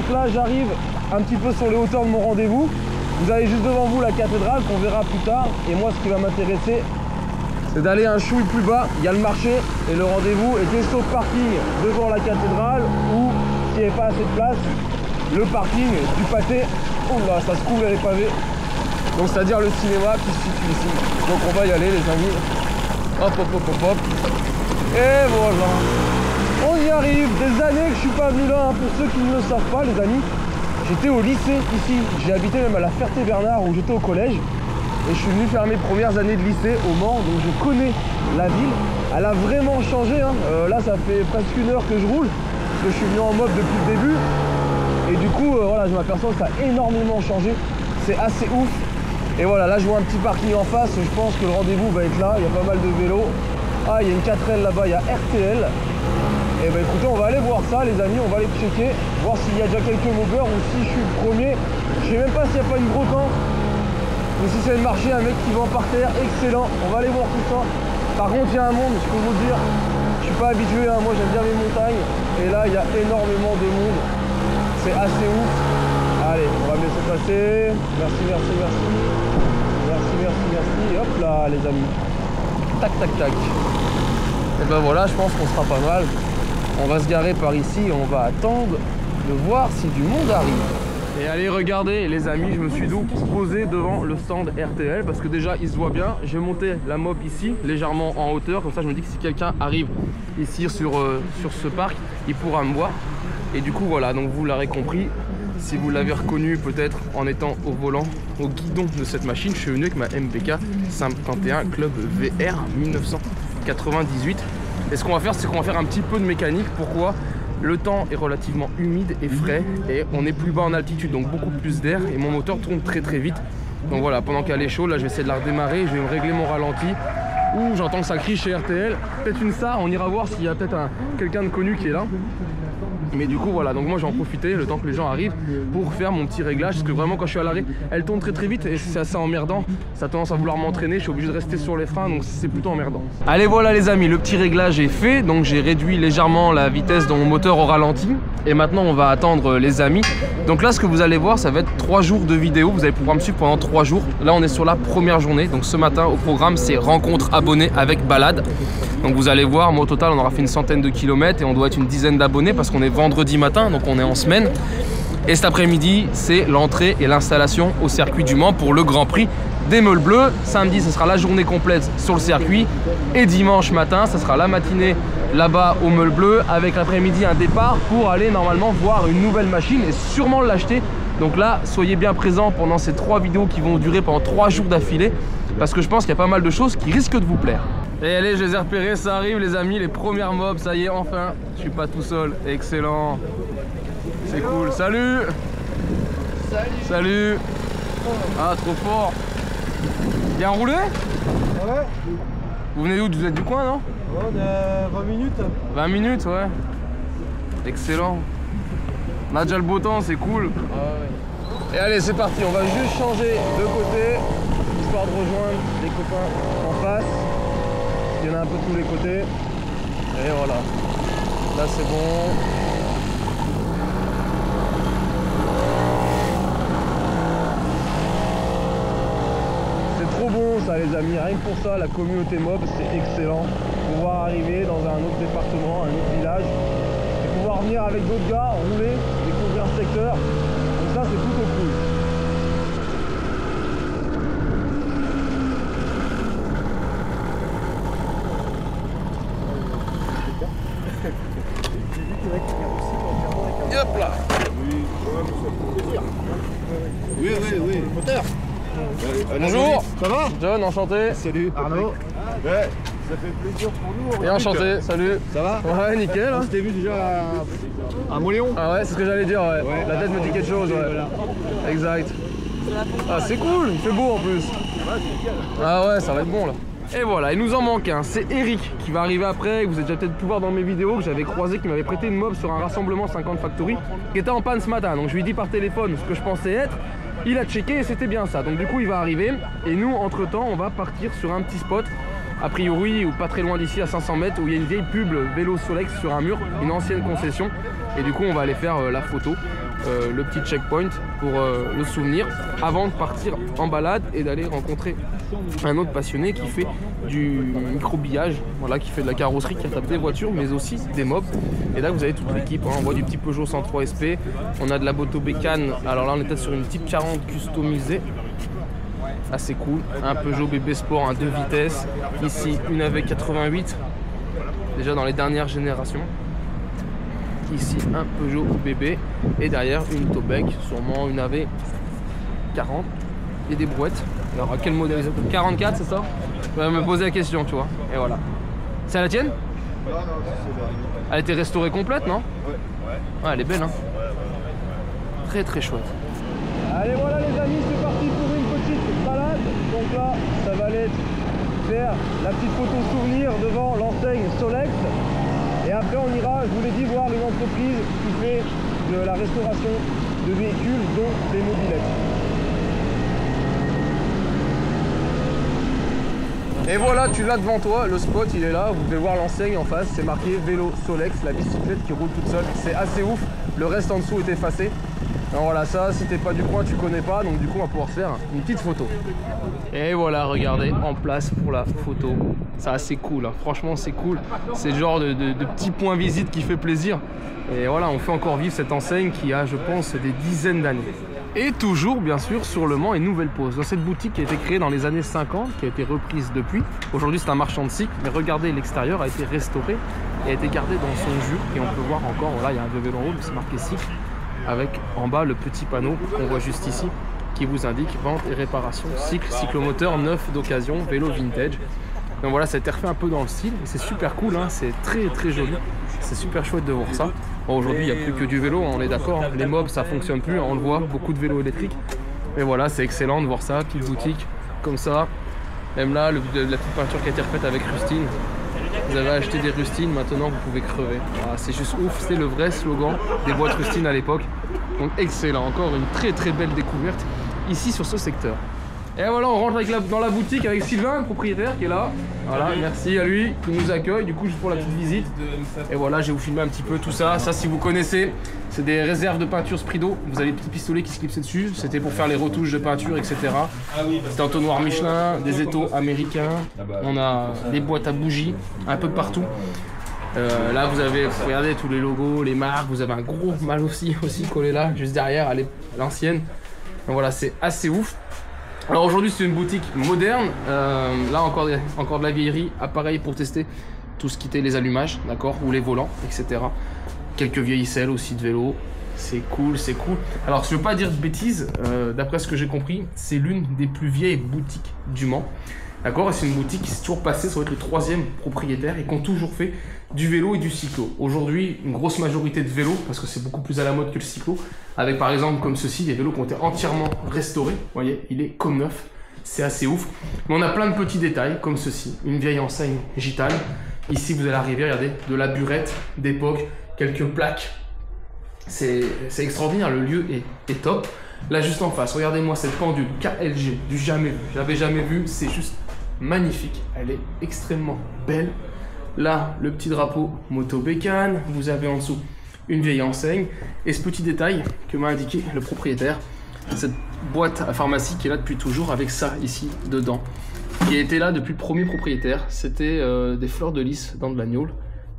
Donc là j'arrive un petit peu sur les hauteurs de mon rendez-vous. Vous avez juste devant vous la cathédrale qu'on verra plus tard. Et moi ce qui va m'intéresser, c'est d'aller un chouille plus bas. Il y a le marché et le rendez-vous était sauf parking devant la cathédrale ou s'il n'y avait pas assez de place, le parking du pâté. Oh là, ça se couvre les pavés. Donc c'est-à-dire le cinéma qui se situe ici. Donc on va y aller les amis. Hop hop hop hop hop. Et voilà. On y arrive. Des années que je suis pas venu là, hein. Pour ceux qui ne le savent pas les amis, j'étais au lycée ici. J'ai habité même à la Ferté-Bernard où j'étais au collège. Et je suis venu faire mes premières années de lycée au Mans. Donc je connais la ville. Elle a vraiment changé hein. Là ça fait presque 1 heure que je roule. Parce que je suis venu en mob depuis le début. Et du coup voilà, je m'aperçois que ça a énormément changé. C'est assez ouf. Et voilà, là je vois un petit parking en face. Je pense que le rendez-vous va être là. Il y a pas mal de vélos. Ah, il y a une 4L là-bas, il y a RTL. Et ben écoutez, on va aller voir ça les amis. On va aller checker, voir s'il y a déjà quelques mobbers ou si je suis le premier. Je sais même pas s'il n'y a pas une brocante. Mais si c'est le marché, un mec qui vend par terre, excellent. On va aller voir tout ça. Par contre, il y a un monde, je peux vous le dire. Je suis pas habitué, hein. Moi j'aime bien les montagnes. Et là, il y a énormément de monde. C'est assez ouf. Allez, on va me laisser passer. Merci, merci, merci. Merci, merci, merci. Hop là, les amis. Tac, tac, tac. Et ben voilà, je pense qu'on sera pas mal. On va se garer par ici et on va attendre de voir si du monde arrive. Et allez, regardez les amis, je me suis donc posé devant le stand RTL parce que déjà il se voit bien. J'ai monté la mob ici, légèrement en hauteur, comme ça je me dis que si quelqu'un arrive ici sur ce parc, il pourra me voir. Et du coup voilà, donc vous l'aurez compris, si vous l'avez reconnu peut-être en étant au volant, au guidon de cette machine, je suis venu avec ma MPK 51 Club VR 1998. Et ce qu'on va faire, c'est qu'on va faire un petit peu de mécanique. Pourquoi ? Le temps est relativement humide et frais et on est plus bas en altitude, donc beaucoup plus d'air et mon moteur tourne très très vite. Donc voilà, pendant qu'elle est chaude, là je vais essayer de la redémarrer, je vais me régler mon ralenti. Ouh, j'entends que ça crie chez RTL. Peut-être une SAR, on ira voir s'il y a peut-être quelqu'un de connu qui est là. Mais du coup voilà, donc moi j'ai en profité le temps que les gens arrivent pour faire mon petit réglage, parce que vraiment quand je suis à l'arrêt, elle tourne très très vite et c'est assez emmerdant. Ça a tendance à vouloir m'entraîner, je suis obligé de rester sur les freins, donc c'est plutôt emmerdant. Allez voilà les amis, le petit réglage est fait, donc j'ai réduit légèrement la vitesse de mon moteur au ralenti. Et maintenant on va attendre les amis. Donc là ce que vous allez voir, ça va être 3 jours de vidéo, vous allez pouvoir me suivre pendant 3 jours. Là on est sur la première journée, donc ce matin au programme c'est rencontre abonnés avec balade. Donc vous allez voir, moi au total on aura fait une centaine de kilomètres et on doit être une dizaine d'abonnés parce qu'on est vendredi matin, donc on est en semaine. Et cet après-midi c'est l'entrée et l'installation au circuit du Mans pour le Grand Prix des Meules Bleues. Samedi ce sera la journée complète sur le circuit et dimanche matin ce sera la matinée là-bas aux Meules Bleues avec l'après-midi un départ pour aller normalement voir une nouvelle machine et sûrement l'acheter. Donc là soyez bien présents pendant ces 3 vidéos qui vont durer pendant 3 jours d'affilée parce que je pense qu'il y a pas mal de choses qui risquent de vous plaire. Et allez, je les ai repérés, ça arrive les amis, les premières mobs, ça y est, enfin, je suis pas tout seul, excellent. C'est cool, salut. Salut. Salut. Ah, trop fort. Bien roulé? Ouais. Vous venez d'où? Vous êtes du coin, non? Ouais, on a 20 minutes. 20 minutes, ouais. Excellent. On a déjà le beau temps, c'est cool. Ah ouais. Et allez, c'est parti, on va juste changer de côté, histoire de rejoindre les copains en face. Il y en a un peu de tous les côtés. Et voilà. Là c'est bon. C'est trop bon ça les amis. Rien que pour ça, la communauté mob, c'est excellent. Pouvoir arriver dans un autre département, un autre village. Et pouvoir venir avec d'autres gars, rouler, découvrir un secteur. Donc ça c'est plutôt cool. Et hop là. Oui, moteur. Bonjour. Ça va? John, enchanté. Salut Arnaud. Ouais, ça fait plaisir pour nous. Et enchanté, salut. Ça va? Ouais, nickel. On s'était vu déjà à Moléon. Ah ouais, c'est ce que j'allais dire, ouais. Ouais. La tête me dit quelque chose, ouais. Voilà. Exact. Ah, c'est cool, il fait beau en plus. Ah ouais, ça va être bon là. Et voilà, il nous en manque un, c'est Eric qui va arriver après, que vous avez déjà peut-être pu voir dans mes vidéos, que j'avais croisé, qui m'avait prêté une mob sur un rassemblement 50 Factory, qui était en panne ce matin. Donc je lui ai dit par téléphone ce que je pensais être, il a checké et c'était bien ça. Donc du coup il va arriver, et nous entre temps on va partir sur un petit spot, a priori ou pas très loin d'ici à 500 mètres, où il y a une vieille pub vélo Solex sur un mur, une ancienne concession. Et du coup on va aller faire la photo le petit checkpoint pour le souvenir avant de partir en balade et d'aller rencontrer un autre passionné qui fait du micro-billage, voilà, qui fait de la carrosserie, qui tape des voitures mais aussi des mobs. Et là vous avez toute l'équipe, hein. On voit du petit Peugeot 103 SP, on a de la moto bécane, alors là on était sur une Type 40 customisée, assez cool, un Peugeot BB Sport, un 2 vitesses, ici une AV 88, déjà dans les dernières générations. Ici un Peugeot BB et derrière une Tobec, sûrement une AV 40 et des brouettes. Alors à quel modèle? 44 c'est ça? Je vais me poser la question, tu vois. Et voilà. C'est la tienne? Non, c'est Elle a été restaurée complète, non? Ouais. Ouais, elle est belle, hein. Très très chouette. Allez voilà les amis, c'est parti pour une petite balade. Donc là, ça va aller faire la petite photo souvenir devant l'enseigne Solex. Et après on ira, je vous l'ai dit, voir une entreprise qui fait de la restauration de véhicules, dont des mobylettes. Et voilà, tu l'as devant toi, le spot il est là, vous pouvez voir l'enseigne en face, c'est marqué vélo Solex, la bicyclette qui roule toute seule, c'est assez ouf, le reste en dessous est effacé. Alors voilà, ça si t'es pas du coin tu connais pas, donc du coup on va pouvoir faire une petite photo. Et voilà, regardez, en place pour la photo. Ça c'est cool, hein. Franchement c'est cool, c'est le genre de petit point visite qui fait plaisir. Et voilà, on fait encore vivre cette enseigne qui a, je pense, des dizaines d'années. Et toujours, bien sûr, sur Le Mans et Nouvelle Pose. Dans cette boutique qui a été créée dans les années 50, qui a été reprise depuis. Aujourd'hui, c'est un marchand de cycles, mais regardez, l'extérieur a été restauré et a été gardé dans son jus. Et on peut voir encore, voilà, il y a un vélo en rouge, c'est marqué cycle, avec en bas le petit panneau qu'on voit juste ici, qui vous indique vente et réparation, cycle, cyclomoteur, neuf d'occasion, vélo vintage. Donc voilà, ça a été refait un peu dans le style, c'est super cool, hein, c'est très très joli, c'est super chouette de voir ça. Bon, aujourd'hui, il n'y a plus que du vélo, on est d'accord, les mobs ça fonctionne plus, on le voit, beaucoup de vélos électriques. Mais voilà, c'est excellent de voir ça, petite boutique comme ça. Même là, la petite peinture qui a été refaite avec rustine. Vous avez acheté des rustines, maintenant vous pouvez crever. Voilà, c'est juste ouf, c'était le vrai slogan des boîtes rustines à l'époque. Donc excellent, encore une très très belle découverte ici sur ce secteur. Et voilà, on rentre dans la boutique avec Sylvain, le propriétaire qui est là. Voilà, merci à lui qui nous accueille, du coup juste pour la petite visite. Et voilà, je vais vous filmer un petit peu tout ça. Ça, si vous connaissez, c'est des réserves de peinture Sprido. Vous avez les petits pistolets qui se clipsaient dessus. C'était pour faire les retouches de peinture, etc. C'est un entonnoir Michelin, des étaux américains. On a des boîtes à bougies un peu partout. Là, vous avez, regardez tous les logos, les marques. Vous avez un gros mal aussi collé là, juste derrière, à l'ancienne. Donc voilà, c'est assez ouf. Alors aujourd'hui c'est une boutique moderne, là encore de la vieillerie, appareil pour tester tout ce qui était les allumages, d'accord, ou les volants, etc. Quelques vieilles selles aussi de vélo, c'est cool, c'est cool. Alors je veux pas dire de bêtises, d'après ce que j'ai compris, c'est l'une des plus vieilles boutiques du Mans. D'accord, et c'est une boutique qui s'est toujours passée, ça va être le 3e propriétaire et qui ont toujours fait du vélo et du cyclo. Aujourd'hui, une grosse majorité de vélos, parce que c'est beaucoup plus à la mode que le cyclo, avec par exemple comme ceci, des vélos qui ont été entièrement restaurés. Vous voyez, il est comme neuf, c'est assez ouf. Mais on a plein de petits détails comme ceci, une vieille enseigne gitane. Ici, vous allez arriver, regardez, de la burette d'époque, quelques plaques. C'est extraordinaire, le lieu est top. Là, juste en face, regardez-moi cette pendule KLG, du jamais vu. J'avais jamais vu, c'est juste magnifique. Elle est extrêmement belle. Là, le petit drapeau moto bécane. Vous avez en dessous une vieille enseigne. Et ce petit détail que m'a indiqué le propriétaire, cette boîte à pharmacie qui est là depuis toujours avec ça ici dedans, qui était là depuis le premier propriétaire. C'était des fleurs de lys dans de l'agneau,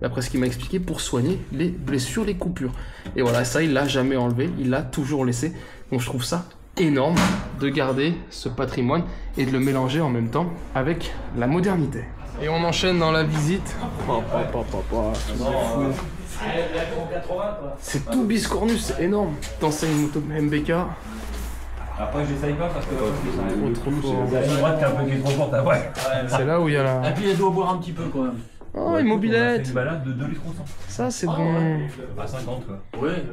d'après ce qu'il m'a expliqué, pour soigner les blessures, les coupures. Et voilà, ça il l'a jamais enlevé, il l'a toujours laissé. Donc je trouve ça énorme de garder ce patrimoine et de le mélanger en même temps avec la modernité. Et on enchaîne dans la visite. C'est tout biscornu, c'est énorme. T'enseignes moto MBK. Après j'essaye pas parce que Trop fort. c'est un peu qui est trop forte après. C'est là où il y a la... Et puis elle doit boire un petit peu quand même. Oh, une mobilette. C'est une balade de 2 litres au 100. Ça c'est bon. À 50 quoi. Ouais.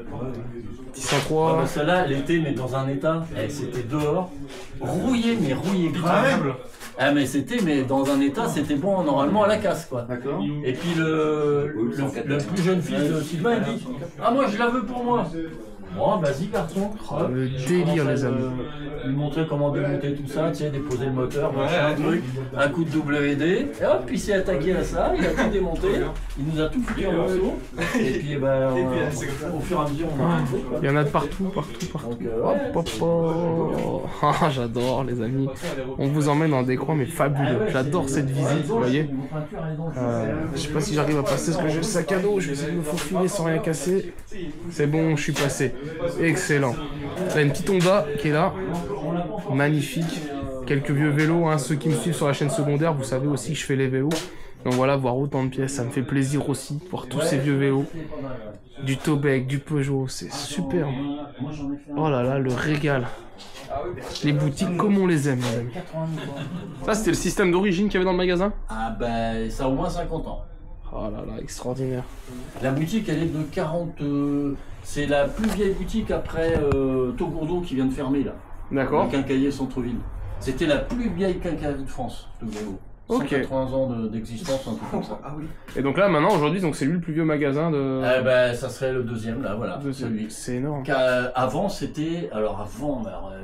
103. Celle-là elle était mais dans un état, c'était dehors, rouillé mais rouillé grave. Ah mais c'était mais dans un état, c'était bon normalement à la casse quoi. D'accord. Et puis le plus jeune fils de Sylvain il dit ah moi je la veux pour moi. Bon, vas-y, garçon. Oh, le délire, les amis. Lui montrer comment démonter tout ça, tu sais, déposer le moteur, un truc, un coup de WD, et hop, il s'est attaqué à ça, il a tout démonté, il nous a tout foutu en morceaux, et puis au fur et à mesure, on a tout fait, quoi. Il y en a de partout. Donc, Ah, j'adore, les amis. On vous emmène dans des coins, mais fabuleux. J'adore cette visite, vous voyez. Je sais pas si j'arrive à passer parce que j'ai le sac à dos. Je vais essayer de me faufiler sans rien casser. C'est bon, je suis passé. Excellent. Il y a une petite Honda qui est là. Magnifique. Quelques vieux vélos, hein. Ceux qui me suivent sur la chaîne secondaire, vous savez aussi que je fais les vélos. Donc voilà, voir autant de pièces, ça me fait plaisir aussi. Voir tous ces vieux vélos. Du Tobec, du Peugeot, c'est super. Oh là là, le régal. Les boutiques comme on les aime, les amis. Ça, c'était le système d'origine qu'il y avait dans le magasin? Ah ben, ça a au moins 50 ans. Oh là là, extraordinaire. La boutique, elle est de 40... c'est la plus vieille boutique après Togourdeau qui vient de fermer, là. D'accord. Le quincaillier centre-ville. C'était la plus vieille quincaillerie de France, Togourdeau. Ok. 180 ans d'existence, un truc comme ça. Ah oui. Et donc là, maintenant, aujourd'hui, c'est lui le plus vieux magasin de... Ben, ça serait le deuxième, là, voilà. C'est énorme. Avant, c'était... Alors,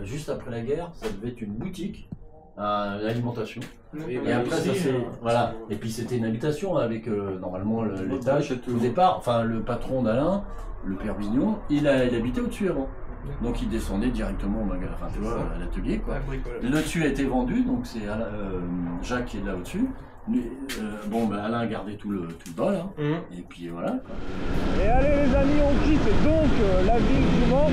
juste après la guerre, ça devait être une boutique. L'alimentation. Et après, ça c'est. Voilà. Et puis c'était une habitation avec normalement l'étage. Au départ, enfin le patron d'Alain, le père Vignon, il habitait au-dessus avant. Donc il descendait directement au magasin, enfin tu vois, à l'atelier quoi. Le dessus a été vendu, donc c'est Jacques qui est là au-dessus. Alain a gardé tout le bas là. Et puis voilà. Et allez les amis, on quitte donc la ville du Mans.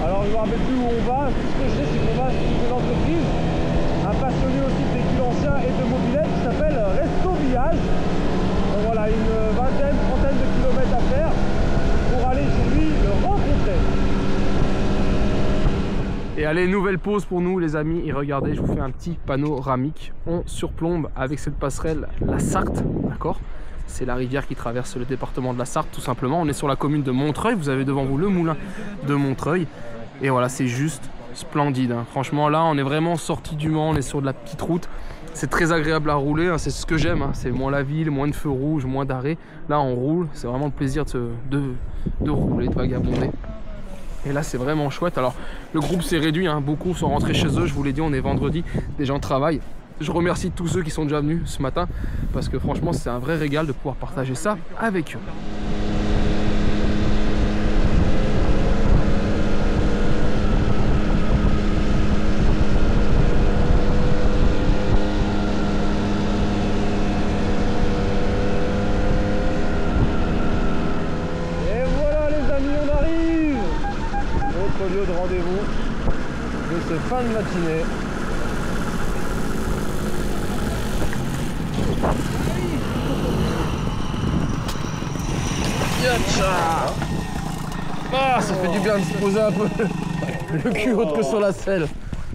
Alors je ne me rappelle plus où on va. Tout ce que je sais, c'est qu'on va sur une entreprise. Un passionné aussi de véhicules anciens et de mobilette qui s'appelle Resto Village. Donc voilà, une vingtaine, trentaine de kilomètres à faire pour aller chez lui le rencontrer. Et allez, nouvelle pause pour nous les amis. Et regardez, je vous fais un petit panoramique. On surplombe avec cette passerelle la Sarthe, d'accord? C'est la rivière qui traverse le département de la Sarthe tout simplement. On est sur la commune de Montreuil. Vous avez devant vous le moulin de Montreuil. Et voilà, c'est juste splendide, hein. Franchement là on est vraiment sorti du Mans, on est sur de la petite route, c'est très agréable à rouler, hein. C'est ce que j'aime, hein. C'est moins la ville, moins de feux rouges, moins d'arrêts. Là on roule, c'est vraiment le plaisir de rouler, de vagabonder. Et là c'est vraiment chouette. Alors le groupe s'est réduit, hein. Beaucoup sont rentrés chez eux, je vous l'ai dit, on est vendredi, des gens travaillent. Je remercie tous ceux qui sont déjà venus ce matin parce que franchement c'est un vrai régal de pouvoir partager ça avec eux. Lieu de rendez-vous de ce fin de matinée. Ah, ça fait du bien de se poser un peu le cul autre que sur la selle.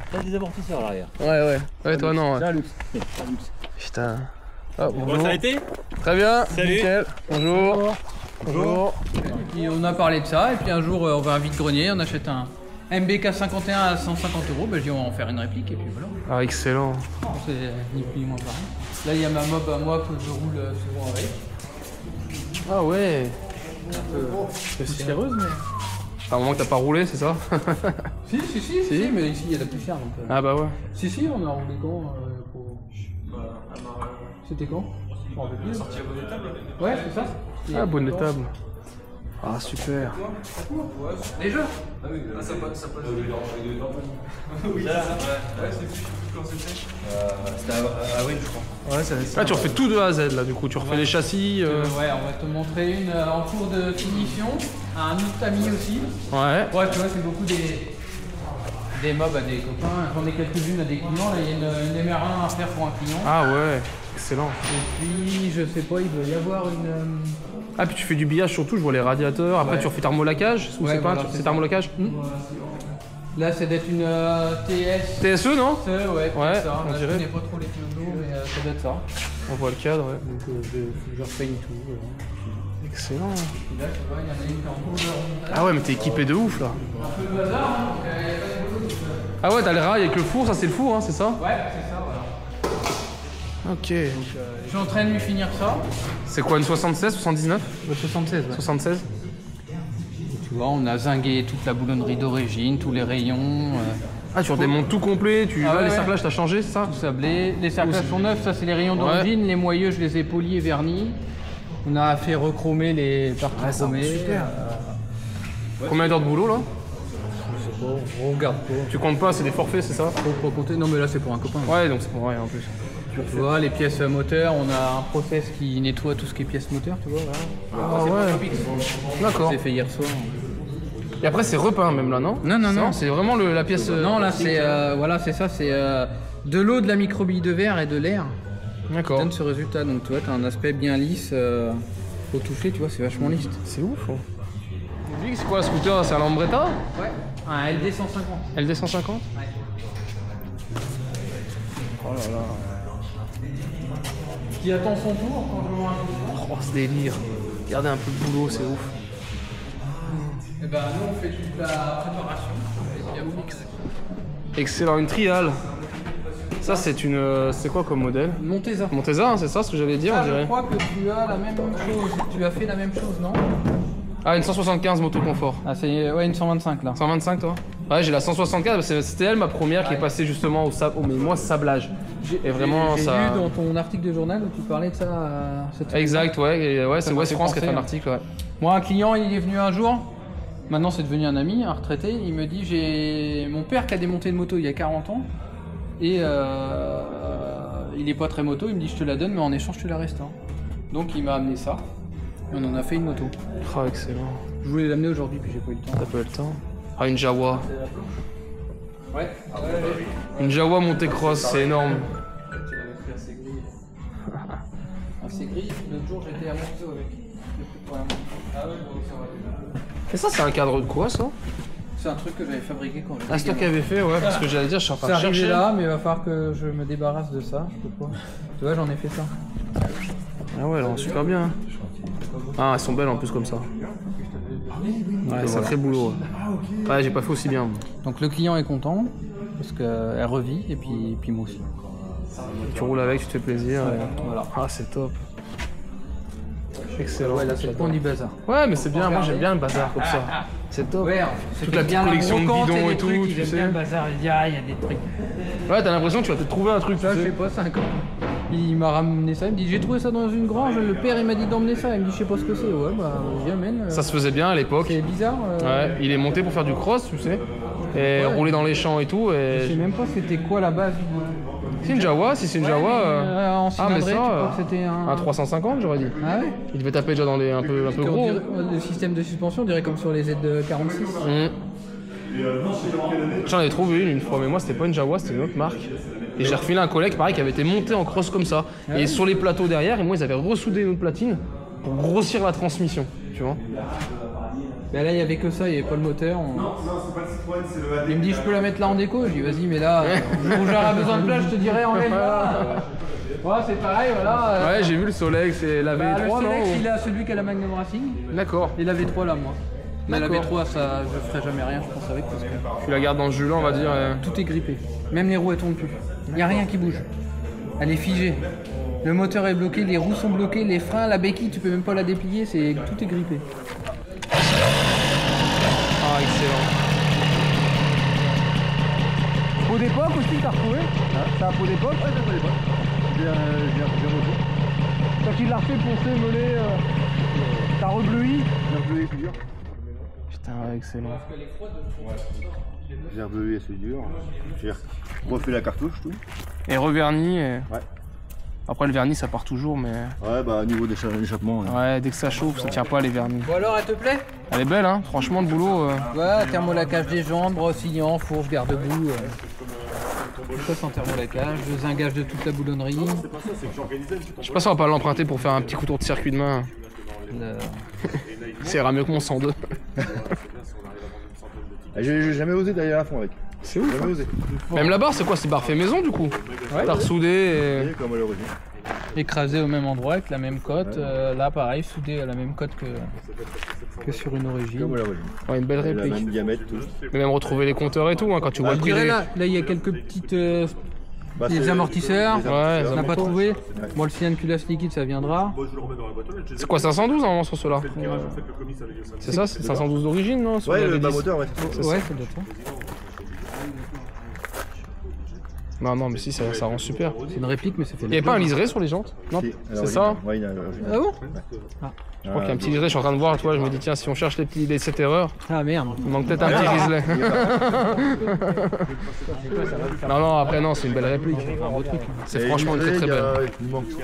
T'as des amortisseurs à l'arrière. Ouais, toi non. C'est un luxe. Putain. Oh, bonjour. Bon, ça a été? Très bien. Salut. Nickel. Bonjour. Bonjour. Et puis on a parlé de ça, et puis un jour on va à un vide-grenier, on achète un MBK 51 à 150 €, ben je dis on va en faire une réplique, et puis voilà. Ah, excellent. C'est ni plus ni moins pareil. Là il y a ma mob à moi que je roule souvent avec. Ah ouais. Un peu poussiéreuse, mais... À un moment que t'as pas roulé, c'est ça? Si, mais ici il y a la poussière donc... Ah bah ouais. Si, on a roulé quand C'était quand? Je m'en rappelle plus. Ouais, c'est ça. Ah, bonne étable. Ah, super. Déjà? Ah oui, ça passe. C'était à Wayne, je crois. Ouais, là, tu refais tout de A à Z, là, du coup. Tu refais les châssis. Ouais, on va te montrer une en cours de finition. Un autre ami aussi. Ouais. Ouais, tu vois, c'est beaucoup des mobs à des copains. J'en ai quelques-unes à des clients. Là, il y a une MR1 à faire pour un client. Ah ouais, excellent. Et puis, je sais pas, il doit y avoir une... Ah, puis tu fais du billage surtout, je vois les radiateurs. Après, tu refais thermolacage. Ou c'est pas voilà, c'est thermolacage? Là, c'est d'être une TS. TSE, non? Ouais, Ouais, ça. on Là, dirait. je connais pas trop les kilos, mais ça doit être ça. On voit le cadre, ouais. Donc, je repeigne tout. Excellent. Et là, tu vois, il y en a une qui est en cours de remontage. Ah ouais, mais t'es équipé de ouf, là. Un peu le bazar, hein, donc il n'y a pas de boulot. Ah ouais, t'as le rail avec le four, ça c'est le four, hein, c'est ça? Ouais, c'est ça, voilà. Ok. Je suis en train de lui finir ça. C'est quoi, une 76, 79? 76, ouais. 76? Et Tu vois, on a zingué toute la boulonnerie d'origine, tous les rayons. Ah, tu redémontes tout complet, les cerclages t'as changé, c'est ça? Tout sablé. Les cerclages sont neufs, ça c'est les rayons d'origine. Les moyeux, je les ai polis et vernis. On a fait rechromer les parties chromées. Super. Combien d'heures de boulot là? On regarde pas. Tu comptes pas, c'est des forfaits, c'est ça? Faut pas compter. Non, mais là c'est pour un copain. Ouais, donc c'est pour rien en plus. Tu vois, les pièces moteurs, on a un process qui nettoie tout ce qui est pièces moteurs, tu vois. Voilà. Ah ouais. D'accord. C'est fait hier soir. Et après c'est repeint même là, non? Non. C'est vraiment la pièce. Non, là c'est voilà, c'est ça, c'est de l'eau, de la microbille de verre et de l'air. D'accord. Donne ce résultat. Donc tu vois, t'as un aspect bien lisse au toucher, tu vois, c'est vachement lisse. C'est ouf. C'est quoi le scooter? C'est un Lambretta? Ouais. Un LD 150. LD 150? Ouais. Oh là là. Qui attend son tour quand je vois un Oh, ce délire. Regardez un peu le boulot, c'est ouf. Et ben nous on fait toute la préparation. Excellent, une triale. Ça c'est une. C'est quoi comme modèle? Montesa. Montesa, hein, c'est ça ce que j'allais dire, Ah, on dirait. je crois que tu as la même chose. Tu as fait la même chose, non? Ah, une 175 moto confort. Ah, c'est ouais, une 125 là. 125 toi? Ouais, j'ai la 175, c'était elle ma première qui est passée justement au sablage. Et vraiment j'ai ça. lu dans ton article de journal où tu parlais de ça cette semaine. Exact, ouais, et ouais, c'est m'a West fait France qui a fait penser, un article, ouais. Moi, un client, il est venu un jour. Maintenant, c'est devenu un ami, un retraité. Il me dit j'ai mon père qui a démonté une moto il y a 40 ans. Et il est pas très moto. Il me dit je te la donne, mais en échange, tu la restaures. Donc, il m'a amené ça. Et on en a fait une moto. Oh, excellent. Je voulais l'amener aujourd'hui, puis j'ai pas eu le temps. T'as pas eu le temps? Ah, une Jawa. Ouais. Une Jawa montée cross, c'est énorme. C'est gris. L'autre jour, j'étais à Monceau avec. Ah ouais, bon, ça va. Et ça, c'est un cadre de quoi ça? C'est un truc que j'avais fabriqué quand j'étais. Ah, c'est toi qui avais fait, ouais, parce que j'allais dire, je suis en train C'est de arrivé chercher. là, mais il va falloir que je me débarrasse de ça. Je peux pas. Tu vois, j'en ai fait ça. Ah ouais, alors super bien. Ah, elles sont belles en plus comme ça. Ouais, sacré boulot. Ouais, ouais, j'ai pas fait aussi bien. Donc le client est content parce qu'elle revit et puis moi aussi. Tu roules avec, tu te fais plaisir. et- Voilà. Ah, c'est top. Excellent. Ouais, là c'est le point du bazar. Ouais, mais c'est bien, moi j'aime bien le bazar comme ça. C'est top. Ouais, Toute la petite collection de bidons et tout, tu sais. Le bazar, il y a des trucs. Ouais, t'as l'impression que tu vas te trouver un truc, tu Ça, je sais sais. pas, 5 ans. Il m'a ramené ça, il me dit j'ai trouvé ça dans une grange, le père il m'a dit d'emmener ça, il me dit je sais pas ce que c'est, ouais bah j'y amène. Ça se faisait bien à l'époque. C'est bizarre. Ouais, il est monté pour faire du cross, tu sais. Et rouler dans les champs et tout. Je sais Et... même pas c'était quoi la base. C'est une Jawa, si c'est une Jawa. En Ah, mais cylindré, tu ça. crois que c'était un 350, j'aurais dit. Ah ouais. Il devait taper déjà dans les un peu Parce qu'on gros. dirait- le système de suspension, on dirait comme sur les Z46. J'en avais trouvé une fois, mais moi c'était pas une Jawa, c'était une autre marque. Et j'ai refilé un collègue pareil qui avait été monté en cross comme ça. Et sur les plateaux derrière, et moi ils avaient ressoudé une autre platine pour grossir la transmission, tu vois. Mais là il y avait que ça, il y avait pas le moteur. Non, c'est pas le Citroën, c'est le AD. Il me dit je peux la mettre là en déco, je dis vas-y mais là, le jour où j'aurai besoin de place, je te dirai enlève-la. Ouais c'est pareil voilà. Ouais, j'ai vu le Solex, c'est la Bah, V3, le non Solex il a celui qui a la Magnum Racing. D'accord. Et la V3 là moi. Mais la D'accord. V3 ça je ferai jamais rien je pense avec parce que Tu la gardes dans le Julan, on va dire. tout est grippé. Même les roues elles tournent plus. Il y a rien qui bouge. Elle est figée. Le moteur est bloqué, les roues sont bloquées, les freins, la béquille tu peux même pas la déplier, tout est grippé. Ah, excellent. Peau d'époque aussi, t'as retrouvé C'est un pot d'époque? Ouais, c'est un pot d'époque. J'ai reçu. Toi qui l'as refait poncer, melé, t'as rebleui. J'ai rebleui, c'est dur. Putain, excellent. J'ai rebleui, c'est dur. J'ai refait la cartouche, tout. Et reverni. Et... Ouais. Après le vernis ça part toujours, mais Ouais, bah au niveau des échappements. ouais, dès que ça chauffe, ça tient pas les vernis. Bon alors elle te plaît? Elle est belle, hein. Franchement, le boulot. Ouais, thermolacage des jambes, brossillant, fourche, garde-boue. Tout ça sans thermolacage, le zingage de toute la boulonnerie. Je sais pas si on va pas l'emprunter pour faire un petit coup tour de circuit de main. Ça ira mieux que mon 102. J'ai jamais osé d'aller à fond avec. C'est ouf. Jamais osé. Même la barre, c'est quoi? C'est barre fait maison du coup. T'as ressoudé. Comme à l'origine. Écrasé au même endroit avec la même cote. Là pareil, soudé à la même cote que sur une origine. Comme à l'origine. Ouais, une belle La réplique. même diamètre, tout. Mais même retrouver les compteurs et tout, hein, quand tu vois Je le prix. dirais là, il y a quelques petites Bah, les c'est- amortisseurs, les Ouais, amortisseurs. on n'a pas motos. trouvé. Bon, le cyanure culasse liquide, ça viendra. C'est quoi, 512 normalement sur ceux-là? C'est ça, c'est 512 d'origine, non sur Ouais, les le bas V10? moteur, ouais. Ouais, ça doit être ça. Non, non, mais si, ça rend super. C'est une réplique, mais c'est fait. Il n'y avait pas un liseré sur les jantes? Non, Si, c'est alors, ça. Ouais, il a Ah bon? Je crois qu'il y a un petit liseré, je suis en train de voir, tu vois, je me dis tiens, si on cherche les 7 erreurs, Ah merde. il manque peut-être un petit riselet. Non, non, après non, c'est une belle réplique. C'est franchement une très très belle.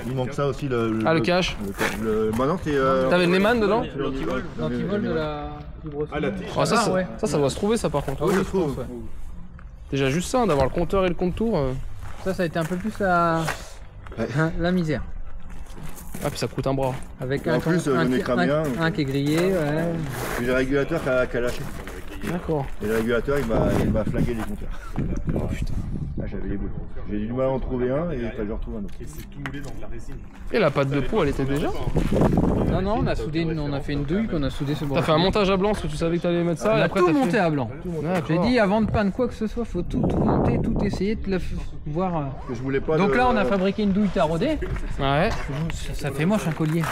Il manque ça aussi, le Ah, le cache. Bah non, c'est... T'avais le Neyman dedans? L'antivol de la vibration. Ah, ça, ouais. ça doit se trouver ça par contre. Ah oui, je Je pense, trouve. ouais. Déjà juste ça, d'avoir le compteur et le compte-tour. Ça a été un peu plus la misère. Ah, puis ça coûte un bras. Avec Et en plus, le nez cramien, un qui est grillé, ouais. Puis le régulateur qui a lâché. D'accord. Et le régulateur, il m'a flingué les compteurs. Oh putain. Ah, j'avais les boules. J'ai eu du mal à en trouver un et après je retrouve un autre. Et la pâte de peau, elle était déjà? Non, non, on a fait une douille qu'on a soudé ce bord. T'as fait un montage à blanc parce que tu savais que t'allais mettre ça On et a après tout t'as monté fait... à blanc. J'ai dit avant de peindre quoi que ce soit, faut tout monter, tout essayer de voir. Que je voulais pas Donc de- là, on a fabriqué une douille taraudée. Ouais. Ça fait moche un collier.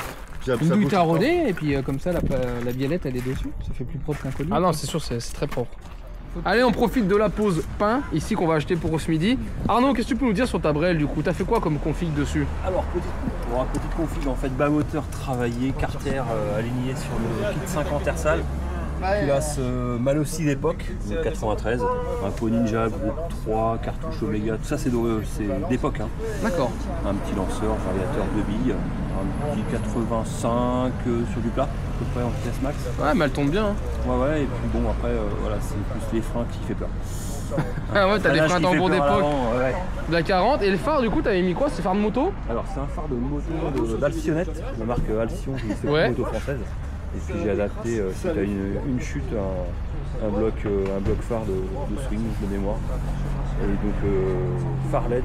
Ça Une douille bouge. taraudée et puis comme ça, la biellette elle est dessus. Ça fait plus propre qu'un collier. Ah non, c'est sûr, c'est très propre. Allez, on profite de la pause pain, ici qu'on va acheter pour ce midi. Arnaud, qu'est-ce que tu peux nous dire sur ta Brel du coup? T'as fait quoi comme config dessus? Alors, pour un petit config, en fait, bas moteur travaillé, carter aligné sur le kit 50 Ersal. Culasse Malossi d'époque, de 93. Un pot Ninja, groupe 3, cartouche Omega, tout ça c'est d'époque. Hein. D'accord. Un petit lanceur, variateur de billes, un petit 85 sur du plat, à peu près en vitesse max. Ouais, mais elle tombe bien. Hein. Ouais, et puis bon, après, voilà, c'est plus les freins qui fait peur. Ah ouais, t'as des freins tambours d'époque Ouais. de la 40. Et le phare, du coup, t'avais mis quoi? C'est phare de moto? Alors c'est un phare de moto d'Alcyonnette, la marque Alcyon, qui fait Ouais. une moto française. Et puis j'ai adapté suite à une chute un bloc phare de swing de mémoire. Et donc phare LED,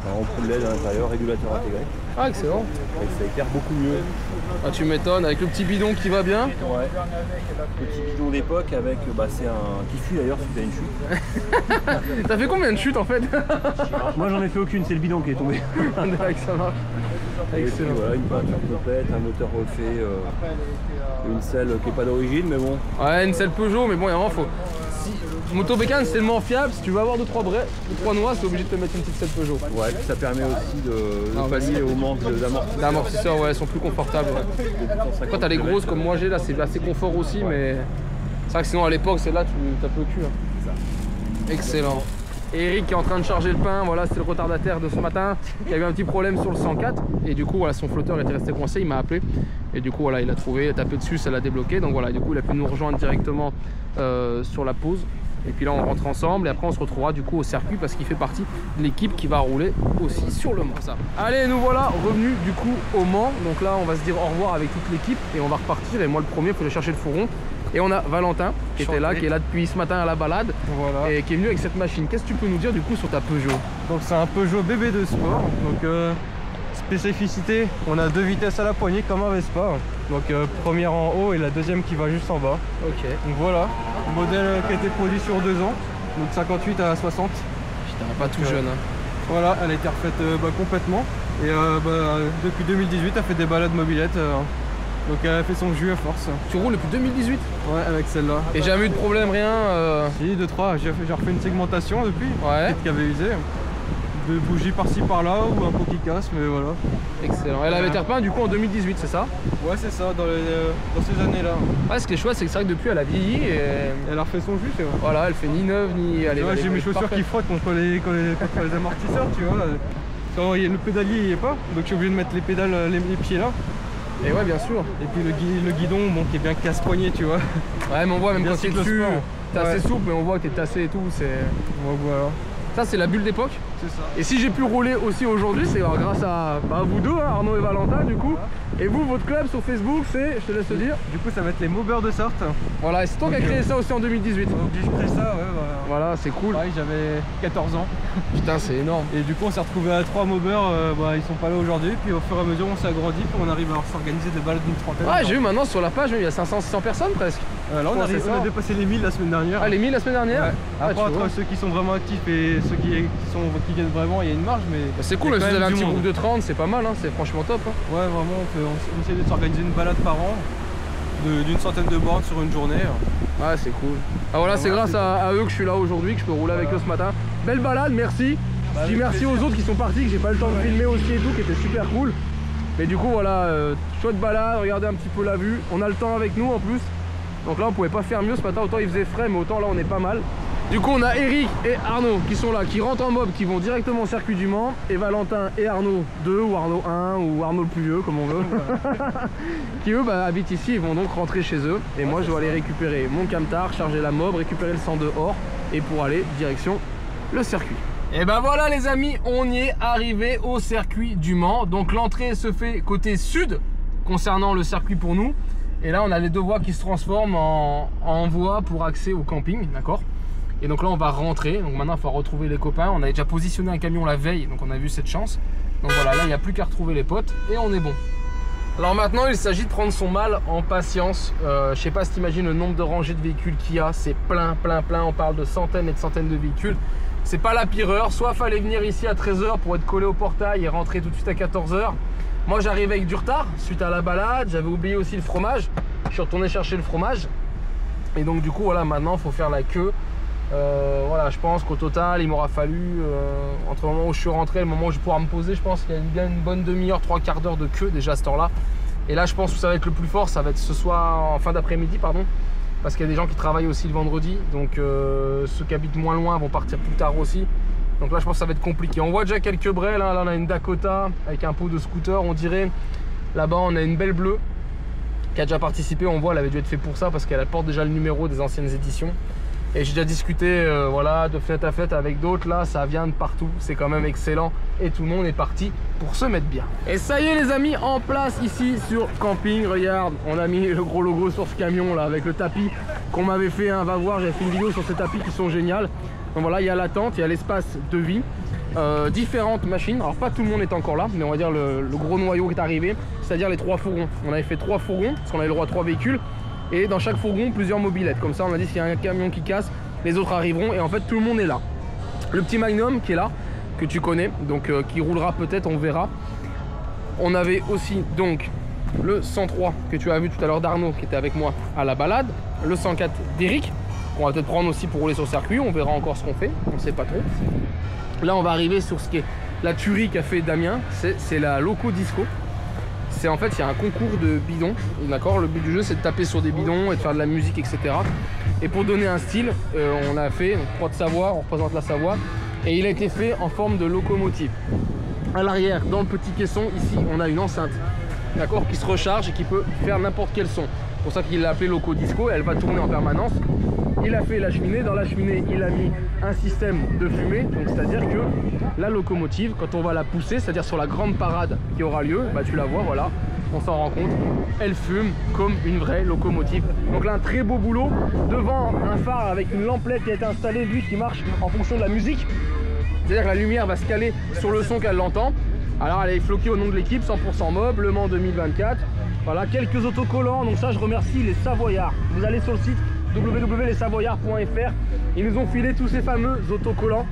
un ampoule LED à l'intérieur, régulateur intégré. Ah, excellent. Et ça éclaire beaucoup mieux. Ah, tu m'étonnes, avec le petit bidon qui va bien. Ouais. Petit bidon d'époque avec, c'est un qui fuit d'ailleurs suite à une chute. T'as fait combien de chutes en fait? Moi j'en ai fait aucune, c'est le bidon qui est tombé. Avec ça marche. Et puis, Excellent. voilà, une peinture complète, un moteur refait, une selle qui n'est pas d'origine, mais bon. Ouais, une selle Peugeot, mais bon, il y a un moment, faut. Moto Bécane, c'est tellement fiable, si tu veux avoir 2-3 noix, c'est obligé de te mettre une petite selle Peugeot. Ouais, puis ça permet aussi de pallier au manque d'amortisseur. Les amortisseurs, ouais, elles sont plus confortables. Ouais. Après, t'as les grosses comme moi j'ai là, c'est assez confort aussi, mais c'est vrai que sinon à l'époque, celle-là, tu tapes le cul. Hein. Excellent. Et Eric qui est en train de charger le pain, voilà, c'est le retardataire de ce matin, qui a eu un petit problème sur le 104, et du coup, voilà, son flotteur était resté coincé, il m'a appelé, et du coup, voilà, il a trouvé, il a tapé dessus, ça l'a débloqué, donc voilà, du coup, il a pu nous rejoindre directement sur la pause. Et puis là on rentre ensemble et après on se retrouvera du coup au circuit parce qu'il fait partie de l'équipe qui va rouler aussi sur le Mans. Ça. Allez, nous voilà revenus du coup au Mans. Donc là on va se dire au revoir avec toute l'équipe et on va repartir. Et moi le premier, il faut aller chercher le fourron. Et on a Valentin qui était là, qui est là depuis ce matin à la balade, Voilà. et qui est venu avec cette machine. Qu'est-ce que tu peux nous dire du coup sur ta Peugeot? Donc c'est un Peugeot BB2 Sport. Donc spécificité, on a 2 vitesses à la poignée comme un Vespa. Donc première en haut et la deuxième qui va juste en bas. Ok. Donc voilà, modèle qui a été produit sur 2 ans. Donc 58 à 60. Putain, pas tout jeune. Hein. Voilà, elle a été refaite complètement. Et depuis 2018, elle fait des balades mobilettes. Donc elle a fait son jus à force. Tu roules depuis 2018 Ouais, avec celle-là. et jamais eu de problème, rien Si, 2-3, j'ai refait une segmentation depuis. Ouais. Peut-être qu'il y avait usé. De bougies par-ci par-là ou un pot qui casse, mais voilà. Excellent. Elle avait été repeinte du coup en 2018, c'est ça? Ouais, c'est ça, dans ces années-là. Ouais, ce qui est chouette, c'est que c'est vrai que depuis elle a vieilli et Elle a refait son jus, tu vois. voilà, elle fait ni neuve ni. Elle est- Tu vois, elle est- j'ai mes elle est chaussures parfaite. qui frottent contre les amortisseurs, tu vois. Quand le pédalier il y est pas, donc je suis obligé de mettre les pédales, les pieds là. Et ouais, bien sûr. Et puis le guidon, bon, qui est bien casse-poignet, tu vois. Ouais, mais on voit même Bien quand t'es cyclo dessus, sport. t'es assez Ouais. souple, mais on voit que t'es tassé et tout. C'est Donc voilà, ça, c'est la bulle d'époque. c'est ça. Et si j'ai pu rouler aussi aujourd'hui, c'est grâce à vous deux, hein, Arnaud et Valentin, du coup. Et vous, votre club sur Facebook, c'est, je te laisse te dire. Du coup, ça va être les Maubeurs de Sarthe. Voilà, et c'est toi qui as créé ça aussi en 2018. Donc j'ai créé ça, ouais, voilà. Voilà, c'est cool. Pareil, j'avais 14 ans. Putain, c'est énorme. Et du coup, on s'est retrouvé à 3 Maubeurs, ils sont pas là aujourd'hui. Puis au fur et à mesure, on s'est agrandi, puis on arrive à s'organiser des balades d'une trentaine. Ouais, j'ai vu maintenant sur la page, il y a 500-600 personnes presque. Là, on Ouais, c'est ça. a dépassé les 1000 la semaine dernière. Ah, les 1000 la semaine dernière? Ouais. Ah, Après, tu vois. entre ceux qui sont vraiment actifs et ceux qui qui gagne vraiment, il y a une marge, mais. Bah, c'est cool, si vous avez un petit groupe de 30, c'est pas mal, hein, c'est franchement top. Hein. Ouais, vraiment, on essaie de s'organiser une balade par an, d'une centaine de bornes sur une journée. Ouais, c'est cool. Ah voilà, c'est grâce à eux que je suis là aujourd'hui, que je peux rouler avec eux ce matin. Belle balade, merci. Je dis merci aux autres qui sont partis, que j'ai pas le temps de filmer aussi et tout, qui était super cool. Mais du coup, voilà, chouette balade, regardez un petit peu la vue. On a le temps avec nous en plus. Donc là, on pouvait pas faire mieux ce matin, autant il faisait frais, mais autant là, on est pas mal. Du coup, on a Eric et Arnaud qui sont là, qui rentrent en mob, qui vont directement au circuit du Mans. Et Valentin et Arnaud 2 ou Arnaud 1 ou Arnaud le plus vieux, comme on veut. Qui eux habitent ici, ils vont donc rentrer chez eux. Et moi, je dois aller récupérer mon camtar, charger la mob, récupérer le 102 or. Et pour aller direction le circuit. Et ben voilà les amis, on y est arrivé au circuit du Mans. Donc l'entrée se fait côté sud concernant le circuit pour nous. Et là on a les deux voies qui se transforment en voies pour accès au camping, d'accord. Et donc là on va rentrer, donc maintenant il faut retrouver les copains. On avait déjà positionné un camion la veille, donc on a vu cette chance. Donc voilà, là il n'y a plus qu'à retrouver les potes et on est bon. Alors maintenant il s'agit de prendre son mal en patience. Je sais pas si tu imagines le nombre de rangées de véhicules qu'il y a, c'est plein, on parle de centaines et de centaines de véhicules. C'est pas la pire heure, soit fallait venir ici à 13 h pour être collé au portail et rentrer tout de suite à 14 h. Moi j'arrive avec du retard suite à la balade, j'avais oublié aussi le fromage. Je suis retourné chercher le fromage. Et donc du coup voilà, maintenant il faut faire la queue. Voilà, je pense qu'au total il m'aura fallu entre le moment où je suis rentré et le moment où je pourrai me poser, je pense qu'il y a bien une bonne demi-heure, 3/4 d'heure de queue déjà à cette heure là. Et là je pense que ça va être le plus fort, ça va être ce soir en fin d'après-midi pardon. Parce qu'il y a des gens qui travaillent aussi le vendredi, donc ceux qui habitent moins loin vont partir plus tard aussi. Donc là je pense que ça va être compliqué. On voit déjà quelques brels, hein. Là on a une Dakota avec un pot de scooter on dirait. Là-bas on a une belle bleue qui a déjà participé, on voit elle avait dû être fait pour ça parce qu'elle porte déjà le numéro des anciennes éditions. Et j'ai déjà discuté voilà, de fête à fête avec d'autres, là ça vient de partout, c'est quand même excellent. Et tout le monde est parti pour se mettre bien. Et ça y est les amis, en place ici sur camping, regarde, on a mis le gros logo sur ce camion là avec le tapis qu'on m'avait fait, hein, va voir, j'avais fait une vidéo sur ces tapis qui sont géniales. Donc voilà, il y a la tente, il y a l'espace de vie, différentes machines, alors pas tout le monde est encore là, mais on va dire le gros noyau qui est arrivé, c'est-à-dire les 3 fourgons. On avait fait 3 fourgons, parce qu'on avait le droit à 3 véhicules. Et dans chaque fourgon, plusieurs mobilettes. Comme ça, on a dit s'il y a un camion qui casse, les autres arriveront. Et en fait, tout le monde est là. Le petit Magnum qui est là, que tu connais, donc qui roulera peut-être, on verra. On avait aussi donc le 103 que tu as vu tout à l'heure d'Arnaud, qui était avec moi à la balade. Le 104 d'Eric, qu'on va peut-être prendre aussi pour rouler sur le circuit. On verra encore ce qu'on fait, on ne sait pas trop. Là, on va arriver sur ce qui est la tuerie qu'a fait Damien. C'est la Loco Disco. C'est en fait, il y a un concours de bidons, d'accord. Le but du jeu, c'est de taper sur des bidons et de faire de la musique, etc. Et pour donner un style, on a fait, Croix de Savoie, on représente la Savoie, et il a été fait en forme de locomotive. À l'arrière, dans le petit caisson, ici, on a une enceinte, d'accord, qui se recharge et qui peut faire n'importe quel son. C'est pour ça qu'il l'a appelé Loco Disco, elle va tourner en permanence. Il a fait la cheminée, dans la cheminée il a mis un système de fumée, donc c'est-à-dire que la locomotive, quand on va la pousser, c'est-à-dire sur la grande parade qui aura lieu, bah tu la vois, voilà, on s'en rend compte, elle fume comme une vraie locomotive. Donc là un très beau boulot, devant un phare avec une lamplette qui a été installée, lui qui marche en fonction de la musique, c'est-à-dire que la lumière va se caler sur le son qu'elle l'entend. Alors elle est floquée au nom de l'équipe, 100% mob, Le Mans 2024, voilà, quelques autocollants, donc ça je remercie les Savoyards. Vous allez sur le site www.lessavoyards.fr, ils nous ont filé tous ces fameux autocollants,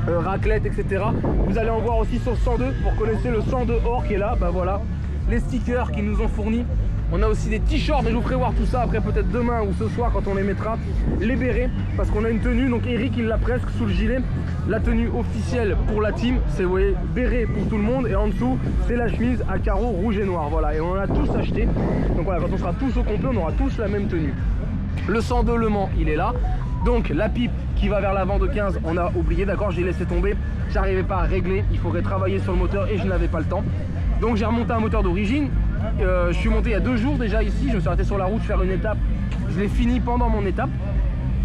raclette, etc. Vous allez en voir aussi sur le 102, pour connaître le 102 or qui est là, bah voilà, les stickers qu'ils nous ont fournis. On a aussi des t-shirts, et je vous ferai voir tout ça après peut-être demain ou ce soir quand on les mettra. Les bérets, parce qu'on a une tenue, donc Eric il l'a presque sous le gilet. La tenue officielle pour la team, c'est, vous voyez, béret pour tout le monde, et en dessous c'est la chemise à carreaux rouge et noir, voilà, et on en a tous acheté. Donc voilà, quand on sera tous au complet, on aura tous la même tenue. Le 102 Le Mans, il est là. Donc la pipe qui va vers l'avant de 15, on a oublié, d'accord, j'ai laissé tomber. J'arrivais pas à régler, il faudrait travailler sur le moteur et je n'avais pas le temps. Donc j'ai remonté un moteur d'origine. Je suis monté il y a 2 jours déjà ici, je me suis arrêté sur la route faire une étape. Je l'ai fini pendant mon étape.